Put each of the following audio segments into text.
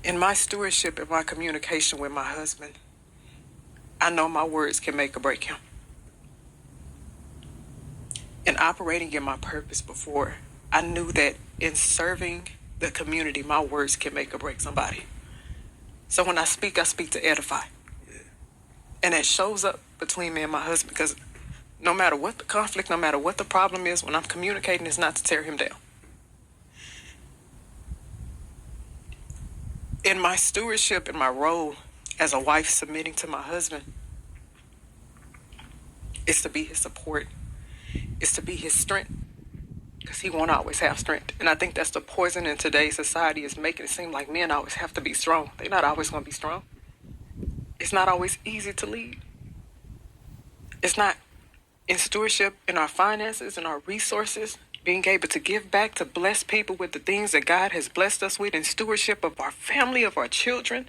In my stewardship and my communication with my husband, I know my words can make or break him. In operating in my purpose before, I knew that in serving the community, my words can make or break somebody. So when I speak to edify. And it shows up between me and my husband because no matter what the conflict, no matter what the problem is, when I'm communicating, it's not to tear him down. In my stewardship, in my role as a wife submitting to my husband, it's to be his support. It's to be his strength because he won't always have strength. And I think that's the poison in today's society, is making it seem like men always have to be strong. They're not always going to be strong. It's not always easy to lead. It's not. In stewardship, in our finances, in our resources, being able to give back, to bless people with the things that God has blessed us with, in stewardship of our family, of our children.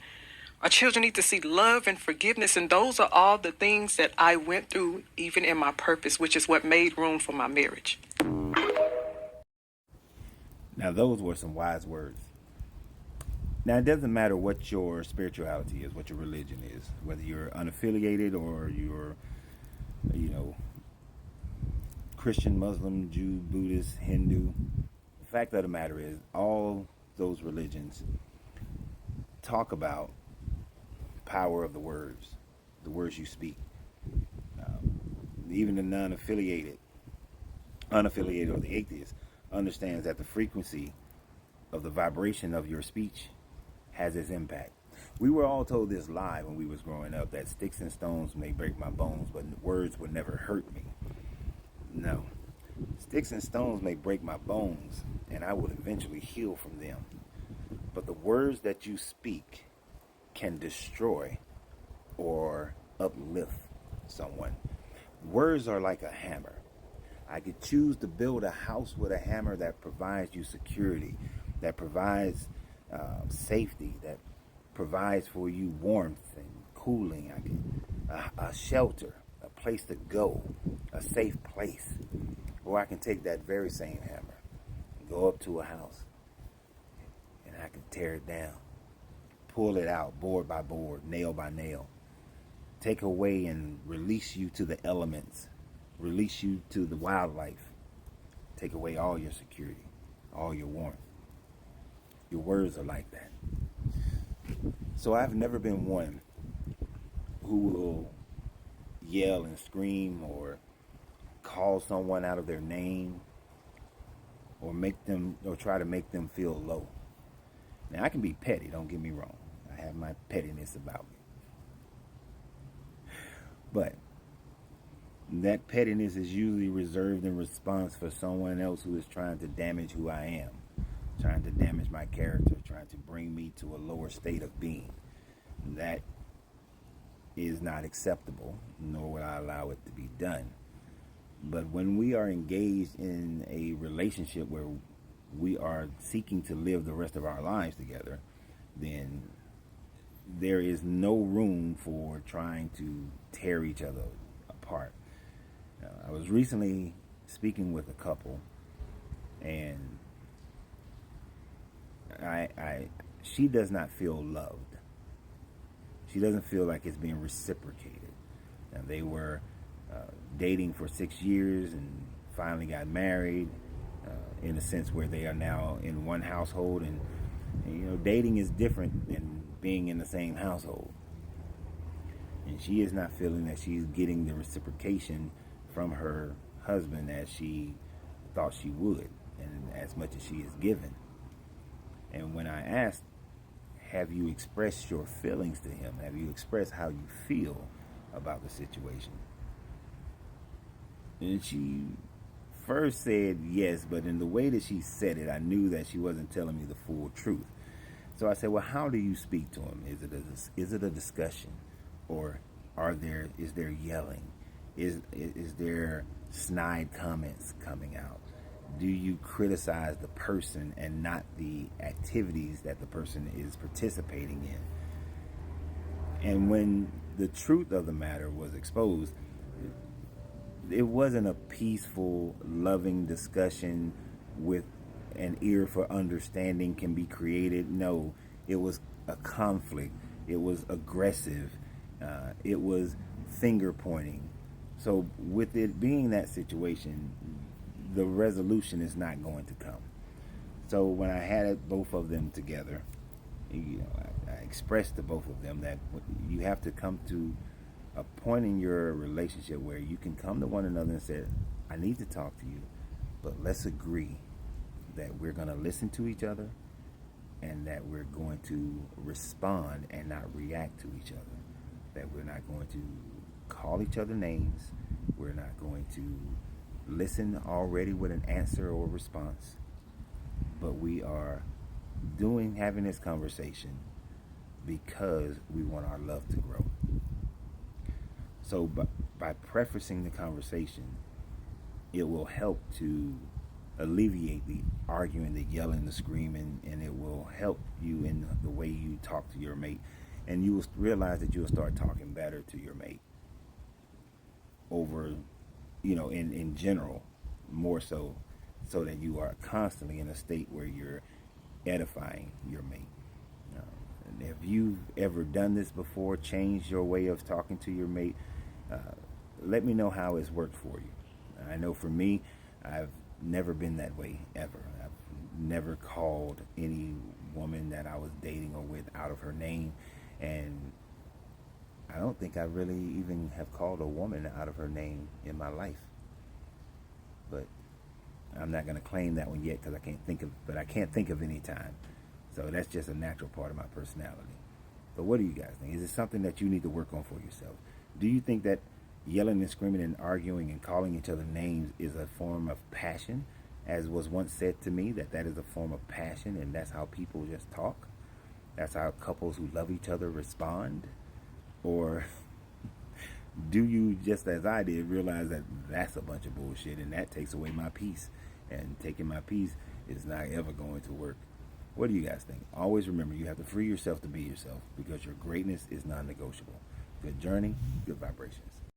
Our children need to see love and forgiveness, and those are all the things that I went through even in my purpose, which is what made room for my marriage. Now, those were some wise words. Now, it doesn't matter what your spirituality is, what your religion is, whether you're unaffiliated or you're, you know, Christian, Muslim, Jew, Buddhist, Hindu. The fact of the matter is, all those religions talk about power of the words you speak. Even the unaffiliated or the atheist understands that the frequency of the vibration of your speech has its impact. We were all told this lie when we was growing up, that sticks and stones may break my bones, but words would never hurt me. No. Sticks and stones may break my bones, and I will eventually heal from them. But the words that you speak can destroy or uplift someone. Words are like a hammer. I could choose to build a house with a hammer that provides you security, that provides safety, that provides for you warmth and cooling. I can a shelter, a place to go, a safe place. Or I can take that very same hammer and go up to a house and I can tear it down, pull it out board by board, nail by nail, take away and release you to the elements, release you to the wildlife, take away all your security, all your warmth. Your words are like that. So I've never been one who will yell and scream or call someone out of their name or try to make them feel low. Now I can be petty, don't get me wrong. I have my pettiness about me. But that pettiness is usually reserved in response for someone else who is trying to damage who I am, trying to damage my character, trying to bring me to a lower state of being. That is not acceptable, nor would I allow it to be done. But when we are engaged in a relationship where we are seeking to live the rest of our lives together, then there is no room for trying to tear each other apart. I was recently speaking with a couple, and she does not feel loved. She doesn't feel like it's being reciprocated. Now, they were dating for 6 years and finally got married, in a sense where they are now in one household, and dating is different than being in the same household. And she is not feeling that she's getting the reciprocation from her husband as she thought she would, and as much as she is given. And when I asked, have you expressed your feelings to him? Have you expressed how you feel about the situation? And she first said yes, but in the way that she said it, I knew that she wasn't telling me the full truth. So I said, well, how do you speak to him? Is it a discussion, or is there yelling? Is there snide comments coming out? Do you criticize the person and not the activities that the person is participating in? And when the truth of the matter was exposed, it wasn't a peaceful, loving discussion with an ear for understanding can be created. No, It was a conflict. It was aggressive. It was finger pointing. So, with it being that situation, the resolution is not going to come. So, when I had both of them together, I expressed to both of them that you have to come to a point in your relationship where you can come to one another and say, I need to talk to you, but let's agree that we're going to listen to each other and that we're going to respond and not react to each other. That we're not going to call each other names. We're not going to listen already with an answer or response. But we are having this conversation because we want our love to grow. So by prefacing the conversation, it will help to alleviate the arguing, the yelling, the screaming, and it will help you in the way you talk to your mate. And you will realize that you'll start talking better to your mate over, in general, more so that you are constantly in a state where you're edifying your mate. And if you've ever done this before, change your way of talking to your mate, let me know how it's worked for you. I know for me, I've never been that way ever. I've never called any woman that I was dating or with out of her name, and I don't think I really even have called a woman out of her name in my life. But I'm not going to claim that one yet because I can't think of any time. So that's just a natural part of my personality. But what do you guys think? Is it something that you need to work on for yourself? Do you think that yelling and screaming and arguing and calling each other names is a form of passion? As was once said to me, that is a form of passion, and that's how people just talk? That's how couples who love each other respond? Or do you, just as I did, realize that that's a bunch of bullshit and that takes away my peace? And taking my peace is not ever going to work. What do you guys think? Always remember, you have to free yourself to be yourself because your greatness is non-negotiable. Good journey, good vibrations.